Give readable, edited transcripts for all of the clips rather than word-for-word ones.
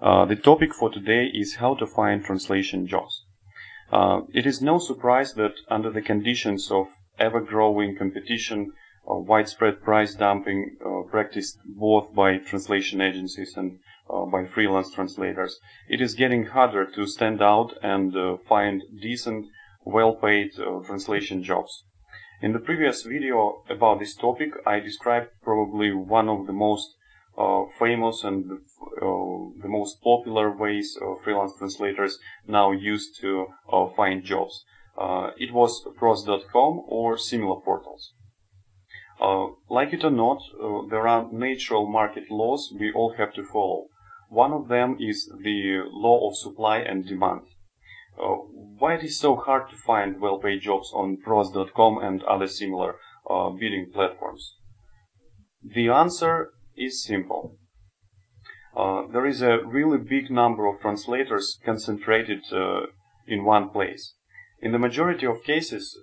The topic for today is how to find translation jobs. It is no surprise that under the conditions of ever-growing competition, widespread price dumping practiced both by translation agencies and by freelance translators, it is getting harder to stand out and find decent, well-paid translation jobs. In the previous video about this topic, I described probably one of the most famous and the most popular ways freelance translators now use to find jobs. It was pros.com or similar portals. Like it or not, there are natural market laws we all have to follow. One of them is the law of supply and demand. Why it is so hard to find well-paid jobs on pros.com and other similar bidding platforms? The answer is simple. There is a really big number of translators concentrated in one place. In the majority of cases,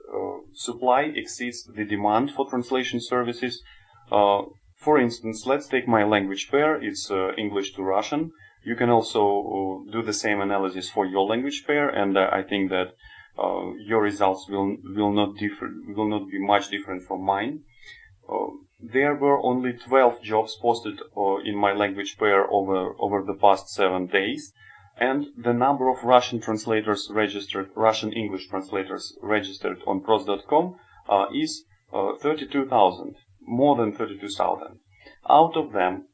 supply exceeds the demand for translation services. For instance, let's take my language pair. It's English to Russian. You can also do the same analysis for your language pair, and I think that your results will not be much different from mine. There were only 12 jobs posted in my language pair over the past 7 days, and the number of Russian English translators registered on pros.com is 32,000, more than 32,000. Out of them,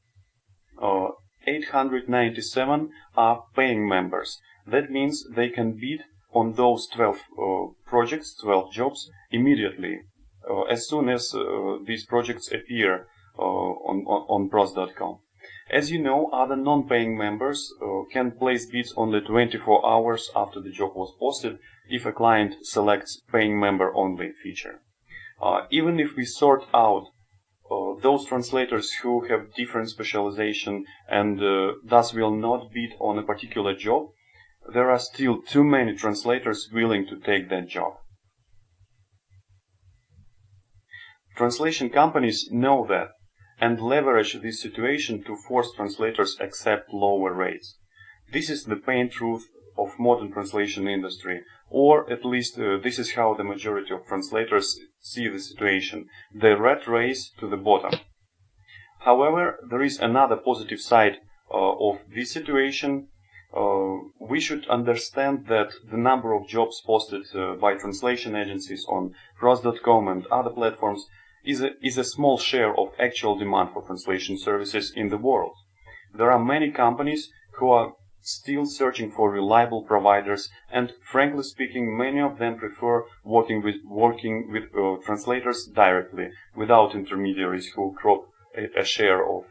897 are paying members. That means they can bid on those 12 projects, 12 jobs, immediately, as soon as these projects appear on pros.com. As you know, other non-paying members can place bids only 24 hours after the job was posted if a client selects paying member only feature. Even if we sort out those translators who have different specialization and thus will not bid on a particular job, there are still too many translators willing to take that job. Translation companies know that and leverage this situation to force translators accept lower rates. This is the plain truth of modern translation industry, or at least this is how the majority of translators see the situation, the rat race to the bottom. However, there is another positive side of this situation. We should understand that the number of jobs posted by translation agencies on pros.com and other platforms is a small share of actual demand for translation services in the world. There are many companies who are still searching for reliable providers, and frankly speaking, many of them prefer working with translators directly, without intermediaries who crop a share of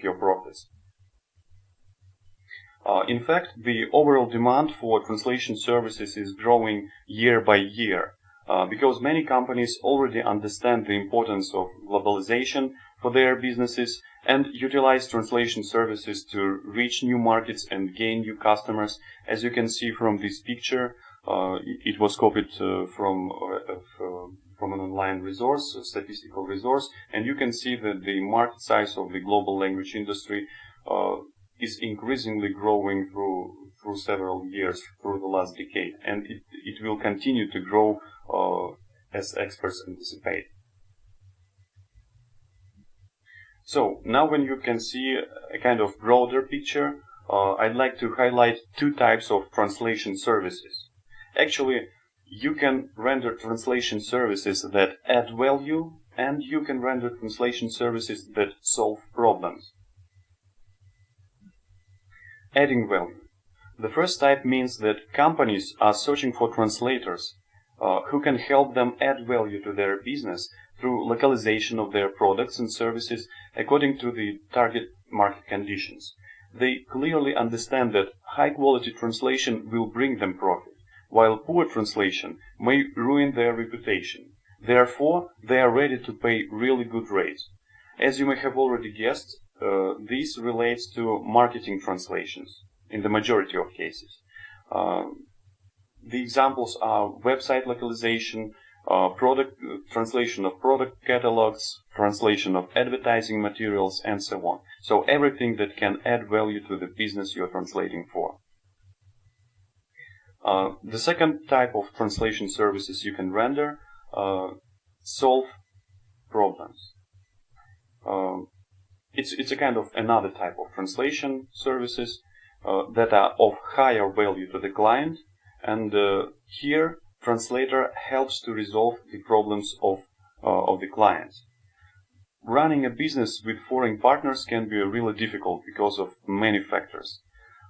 your profits. In fact, the overall demand for translation services is growing year by year, because many companies already understand the importance of globalization for their businesses and utilize translation services to reach new markets and gain new customers. As you can see from this picture, it was copied from an online resource, a statistical resource, and you can see that the market size of the global language industry is increasingly growing through several years, through the last decade, and it will continue to grow as experts anticipate. So now when you can see a kind of broader picture, I'd like to highlight two types of translation services. Actually, you can render translation services that add value, and you can render translation services that solve problems. Adding value. The first type means that companies are searching for translators who can help them add value to their business through localization of their products and services according to the target market conditions. They clearly understand that high-quality translation will bring them profit, while poor translation may ruin their reputation. Therefore, they are ready to pay really good rates. As you may have already guessed, this relates to marketing translations in the majority of cases. The examples are website localization, translation of product catalogs, translation of advertising materials, and so on. So everything that can add value to the business you're translating for. The second type of translation services you can render solve problems. It's a kind of another type of translation services that are of higher value to the client, and here Translator helps to resolve the problems of the clients. Running a business with foreign partners can be really difficult because of many factors.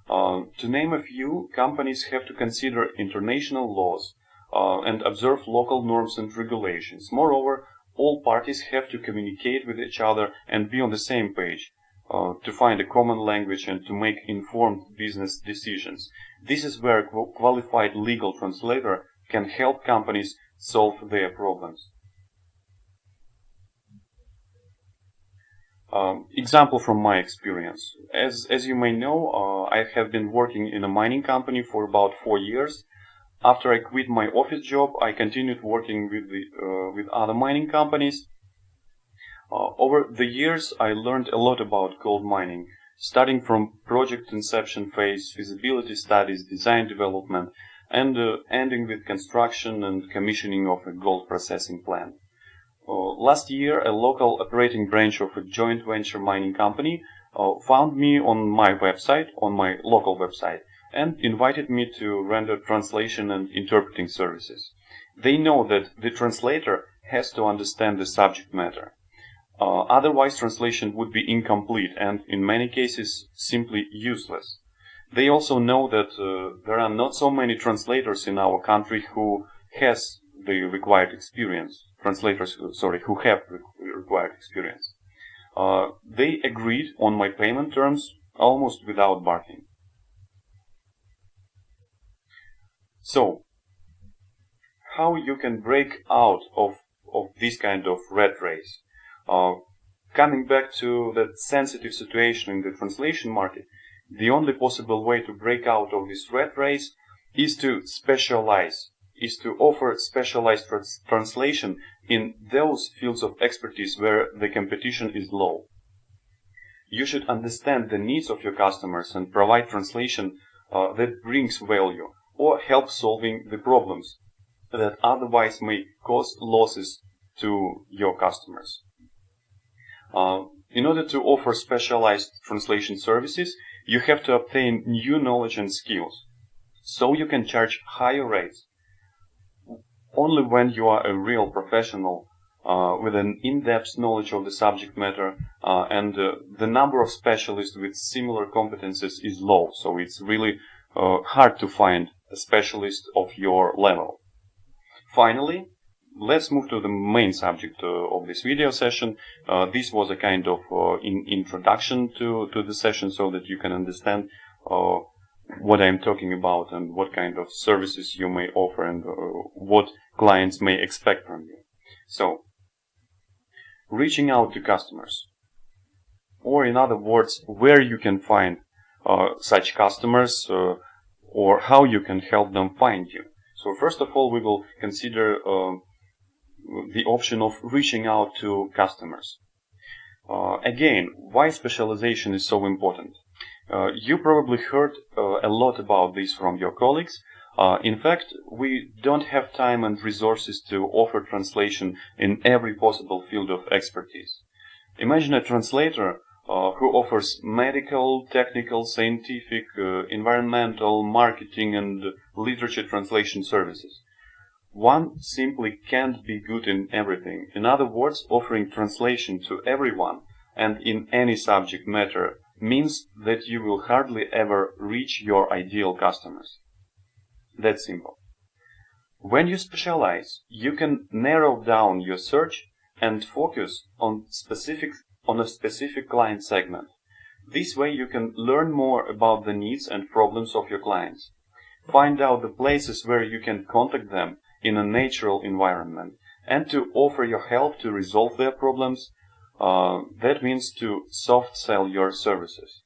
To name a few, companies have to consider international laws and observe local norms and regulations. Moreover, all parties have to communicate with each other and be on the same page to find a common language and to make informed business decisions. This is where a qualified legal translator can help companies solve their problems. Example from my experience. As you may know, I have been working in a mining company for about 4 years. After I quit my office job, I continued working with other mining companies. Over the years, I learned a lot about gold mining, starting from project inception phase, feasibility studies, design development, and ending with construction and commissioning of a gold processing plant. Last year, a local operating branch of a joint venture mining company found me on my local website, and invited me to render translation and interpreting services. They know that the translator has to understand the subject matter. Otherwise, translation would be incomplete and, in many cases, simply useless. They also know that there are not so many translators in our country who has the required experience. Who have required experience. They agreed on my payment terms almost without bargaining. So, how you can break out of this kind of rat race? Coming back to that sensitive situation in the translation market, the only possible way to break out of this rat race is to specialize, is to offer specialized translation in those fields of expertise where the competition is low. You should understand the needs of your customers and provide translation that brings value or help solving the problems that otherwise may cause losses to your customers. In order to offer specialized translation services, you have to obtain new knowledge and skills, so you can charge higher rates. Only when you are a real professional with an in-depth knowledge of the subject matter and the number of specialists with similar competences is low, so it's really hard to find a specialist of your level. Finally, let's move to the main subject of this video session. This was a kind of introduction to the session so that you can understand what I'm talking about and what kind of services you may offer and what clients may expect from you. So, reaching out to customers, or in other words, where you can find such customers or how you can help them find you. So first of all, we will consider the option of reaching out to customers. Again, why specialization is so important? You probably heard a lot about this from your colleagues. In fact, we don't have time and resources to offer translation in every possible field of expertise. Imagine a translator who offers medical, technical, scientific, environmental, marketing, and literature translation services. One simply can't be good in everything. In other words, offering translation to everyone and in any subject matter means that you will hardly ever reach your ideal customers. That's simple. When you specialize, you can narrow down your search and focus on a specific client segment. This way you can learn more about the needs and problems of your clients. Find out the places where you can contact them in a natural environment and to offer your help to resolve their problems. That means to soft sell your services.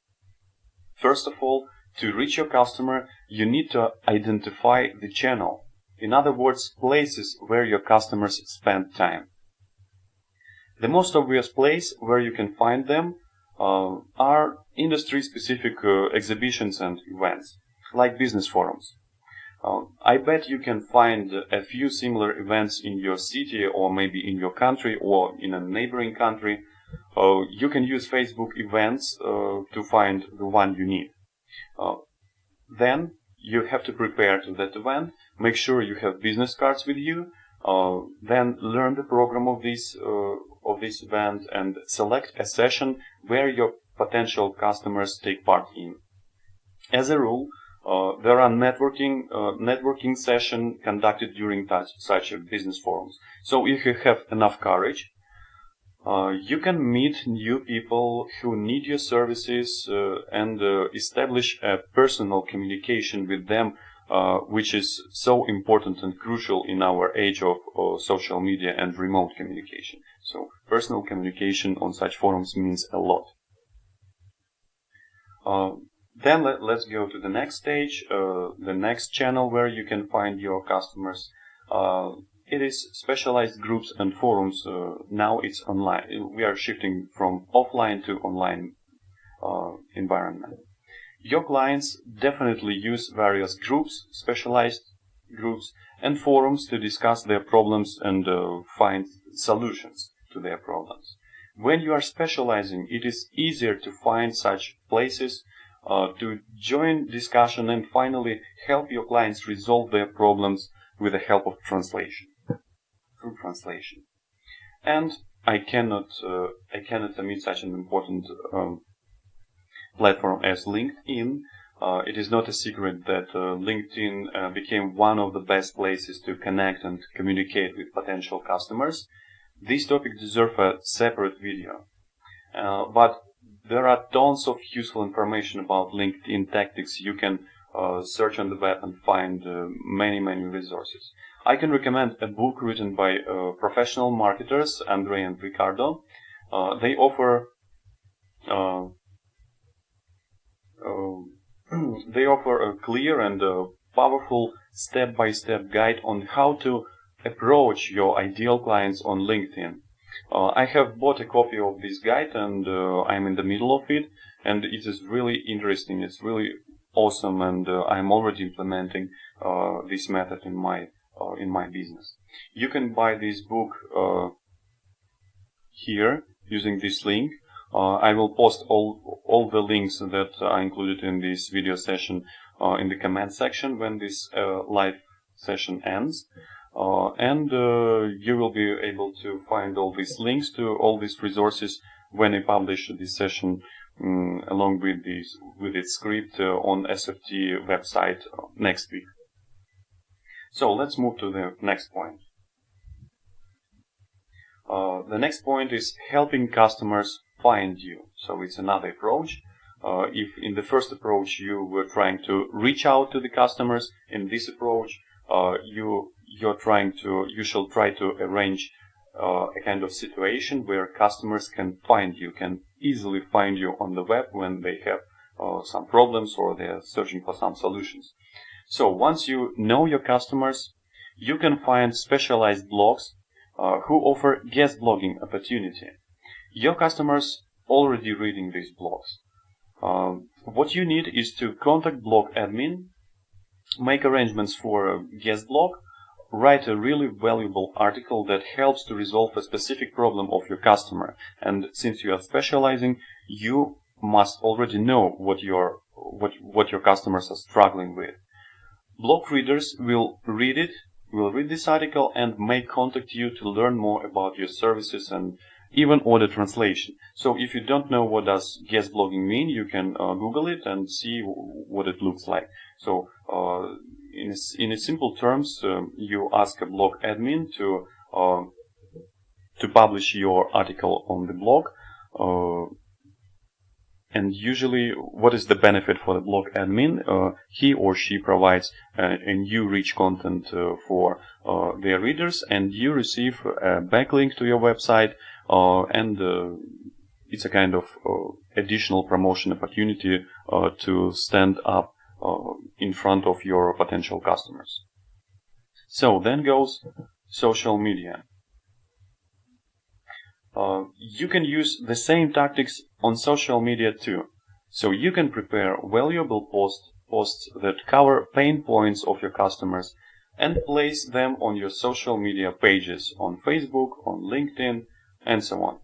First of all, to reach your customer, you need to identify the channel In other words, places where your customers spend time. The most obvious place where you can find them are industry-specific exhibitions and events, like business forums. I bet you can find a few similar events in your city or maybe in your country or in a neighboring country. You can use Facebook events to find the one you need. Then you have to prepare to that event, make sure you have business cards with you, then learn the program of this event and select a session where your potential customers take part in. As a rule, there are networking sessions conducted during such business forums. So if you have enough courage, you can meet new people who need your services and establish a personal communication with them, which is so important and crucial in our age of social media and remote communication. So personal communication on such forums means a lot. Then let's go to the next stage, the next channel where you can find your customers. It is specialized groups and forums. Now it's online. We are shifting from offline to online environment. Your clients definitely use various groups, specialized groups, and forums to discuss their problems and find solutions to their problems. When you are specializing, it is easier to find such places to join discussion and finally help your clients resolve their problems with the help of translation, through translation. And I cannot omit such an important platform as LinkedIn. It is not a secret that LinkedIn became one of the best places to connect and communicate with potential customers. This topic deserves a separate video, but there are tons of useful information about LinkedIn tactics. You can search on the web and find many resources. I can recommend a book written by professional marketers, Andre and Ricardo. They offer a clear and powerful step-by-step guide on how to approach your ideal clients on LinkedIn. I have bought a copy of this guide and I'm in the middle of it, and it is really interesting. It's really awesome, and I'm already implementing this method in my business. You can buy this book here using this link. I will post all the links that are included in this video session in the comment section when this live session ends. And you will be able to find all these links to all these resources when I publish this session along with its script on SFT website next week. So let's move to the next point. The next point is helping customers find you. So it's another approach. If in the first approach you were trying to reach out to the customers, in this approach you shall try to arrange a kind of situation where customers can find you, can easily find you on the web when they have some problems or they're searching for some solutions. So once you know your customers, you can find specialized blogs who offer guest blogging opportunity. Your customers already reading these blogs. What you need is to contact blog admin, make arrangements for a guest blog, write a really valuable article that helps to resolve a specific problem of your customer. And since you are specializing, you must already know what your customers are struggling with. Blog readers will read this article and may contact you to learn more about your services and even order translation. So if you don't know what does guest blogging mean, you can Google it and see what it looks like. So in a simple terms, you ask a blog admin to publish your article on the blog. And usually, what is the benefit for the blog admin? He or she provides a new rich content for their readers, and you receive a backlink to your website, and it's a kind of additional promotion opportunity to stand up in front of your potential customers. So then goes social media. You can use the same tactics on social media too. So you can prepare valuable posts that cover pain points of your customers and place them on your social media pages on Facebook, on LinkedIn, and so on.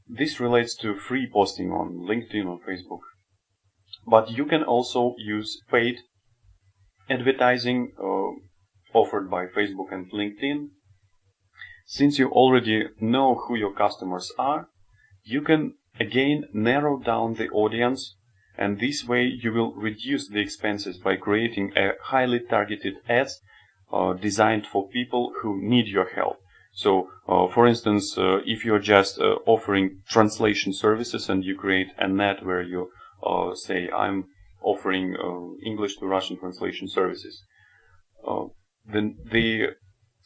This relates to free posting on LinkedIn or Facebook. But you can also use paid advertising offered by Facebook and LinkedIn. Since you already know who your customers are, you can again narrow down the audience, and this way you will reduce the expenses by creating a highly targeted ads designed for people who need your help. So, for instance, if you're just offering translation services and you create an ad where you say, I'm offering English to Russian translation services, then the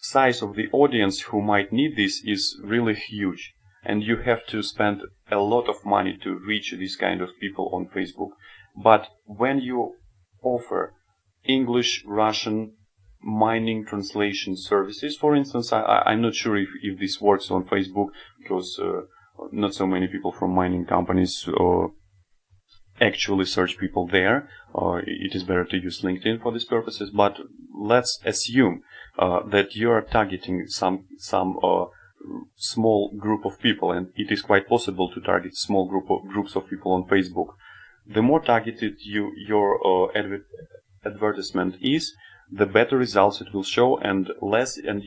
size of the audience who might need this is really huge, and you have to spend a lot of money to reach these kind of people on Facebook. But when you offer English, Russian, mining translation services, for instance, I'm not sure if this works on Facebook, because not so many people from mining companies actually search people there. It is better to use LinkedIn for these purposes, but let's assume that you are targeting some small group of people, and it is quite possible to target small groups of people on Facebook. The more targeted your advertisement is, the better results it will show, and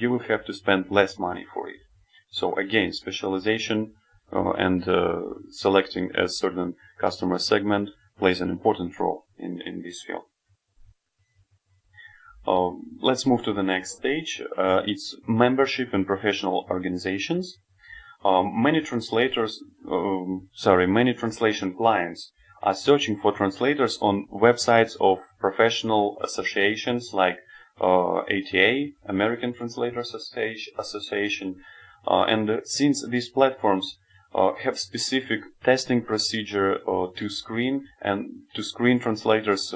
you will have to spend less money for it. So again, specialization and selecting a certain customer segment plays an important role in this field. Let's move to the next stage. It's membership in professional organizations. Many translation clients are searching for translators on websites of professional associations like ATA, American Translators Association, and since these platforms have specific testing procedure to screen translators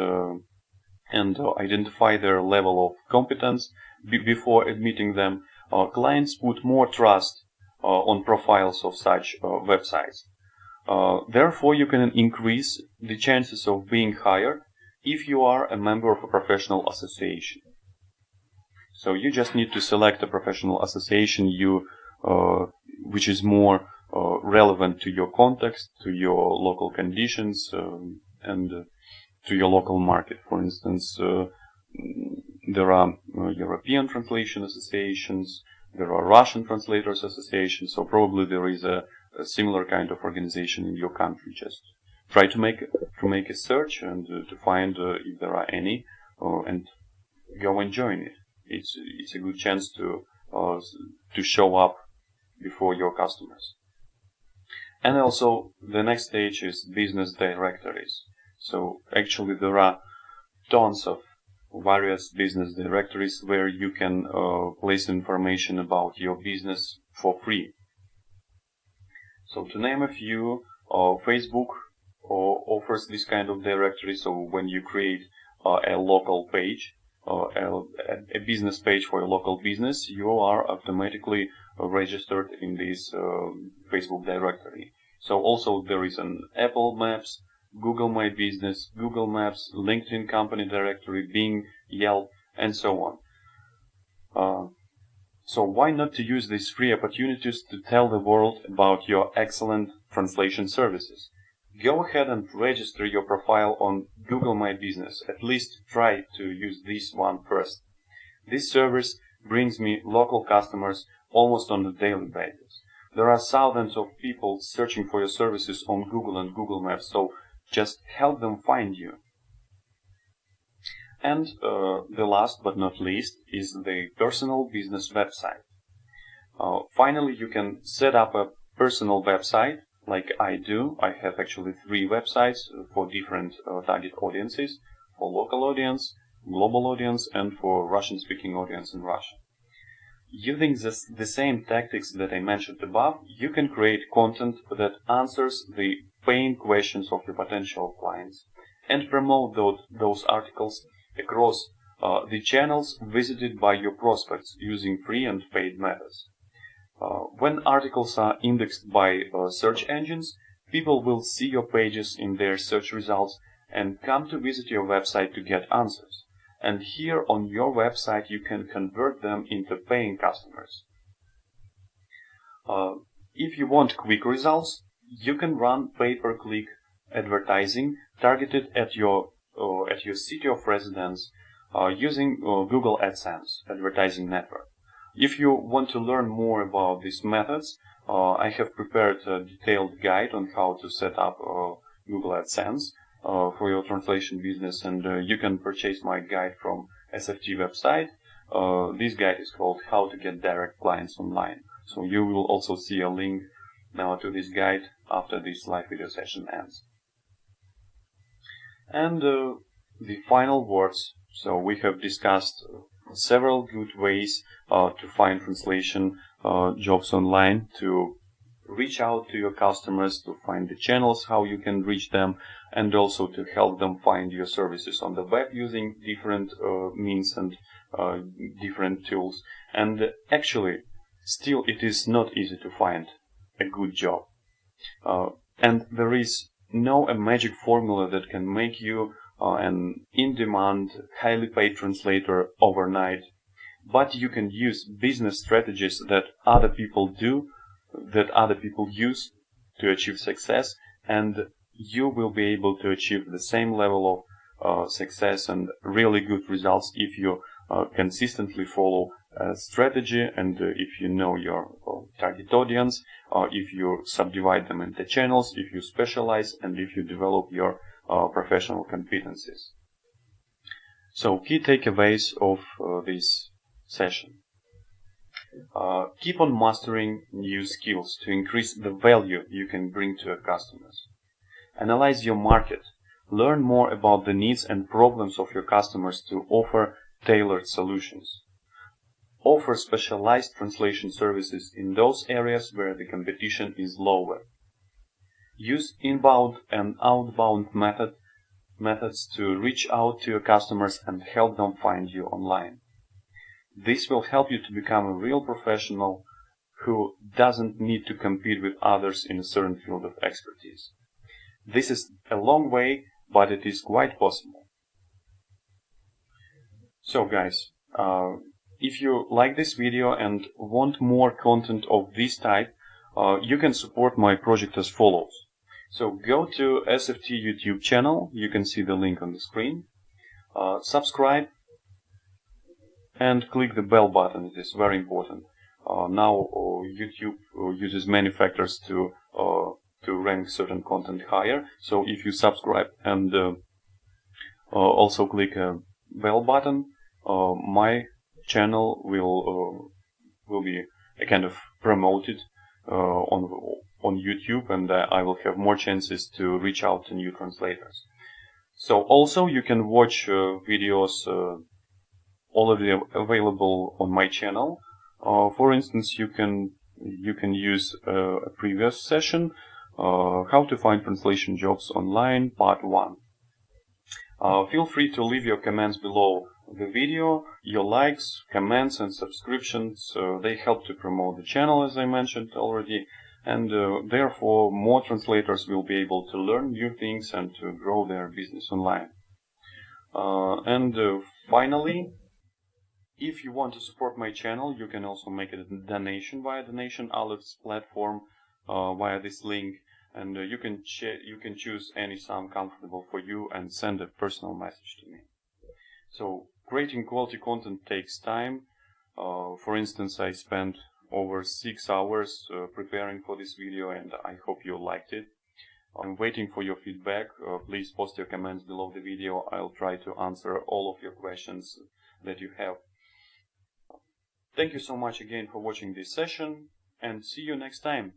and identify their level of competence before admitting them, clients put more trust on profiles of such websites. Therefore, you can increase the chances of being hired if you are a member of a professional association. So you just need to select a professional association which is more relevant to your context, to your local conditions, and to your local market. For instance, there are European translation associations, there are Russian translators associations, so probably there is a similar kind of organization in your country. Just try to make a search and to find if there are any, and go and join it. It's a good chance to show up before your customers. And also the next stage is business directories. So actually there are tons of various business directories where you can place information about your business for free. So to name a few, Facebook offers this kind of directory. So when you create a local page, a business page for a local business, you are automatically registered in this Facebook directory. So also there is an Apple Maps, Google My Business, Google Maps, LinkedIn Company Directory, Bing, Yelp, and so on. So why not to use these free opportunities to tell the world about your excellent translation services? Go ahead and register your profile on Google My Business. At least try to use this one first. This service brings me local customers almost on a daily basis. There are thousands of people searching for your services on Google and Google Maps, so just help them find you. And the last but not least is the personal business website. Finally, you can set up a personal website like I do. I have actually 3 websites for different target audiences: for local audience, global audience, and for Russian-speaking audience in Russia. Using the same tactics that I mentioned above, you can create content that answers the pain questions of your potential clients, and promote those articles across the channels visited by your prospects using free and paid methods. When articles are indexed by search engines, people will see your pages in their search results and come to visit your website to get answers. And here on your website you can convert them into paying customers. If you want quick results, you can run pay-per-click advertising targeted at your city of residence using Google AdSense advertising network. If you want to learn more about these methods, I have prepared a detailed guide on how to set up Google AdSense for your translation business, and you can purchase my guide from SFT website. This guide is called How to Get Direct Clients Online. So you will also see a link now to this guide after this live video session ends. And the final words. So we have discussed several good ways to find translation jobs online, to reach out to your customers, to find the channels, how you can reach them, and also to help them find your services on the web using different means and different tools. And actually, still it is not easy to find a good job. And there is no magic formula that can make you an in-demand, highly paid translator overnight. But you can use business strategies that other people use to achieve success, and you will be able to achieve the same level of success and really good results if you consistently follow a strategy, and if you know your target audience, if you subdivide them into channels, if you specialize, and if you develop your professional competencies. So, key takeaways of this session. Keep on mastering new skills to increase the value you can bring to your customers. Analyze your market. Learn more about the needs and problems of your customers to offer tailored solutions. Offer specialized translation services in those areas where the competition is lower. Use inbound and outbound methods to reach out to your customers and help them find you online. This will help you to become a real professional who doesn't need to compete with others in a certain field of expertise. This is a long way, but it is quite possible. So guys, if you like this video and want more content of this type, you can support my project as follows. So go to SFT YouTube channel, you can see the link on the screen. Subscribe and click the bell button, it is very important. Now YouTube uses many factors to rank certain content higher. So if you subscribe and also click a bell button, my channel will be kind of promoted on YouTube, and I will have more chances to reach out to new translators. So also you can watch videos already available on my channel. For instance, you can use a previous session, how to find translation jobs online, part 1. Feel free to leave your comments below the video. Your likes, comments and subscriptions, they help to promote the channel, as I mentioned already, and therefore more translators will be able to learn new things and to grow their business online. Finally, if you want to support my channel, you can also make a donation via Donation Alerts platform via this link, and you can choose any sum comfortable for you and send a personal message to me. So creating quality content takes time. For instance, I spent over 6 hours preparing for this video, and I hope you liked it. I'm waiting for your feedback. Please post your comments below the video. I'll try to answer all of your questions that you have. Thank you so much again for watching this session, and see you next time.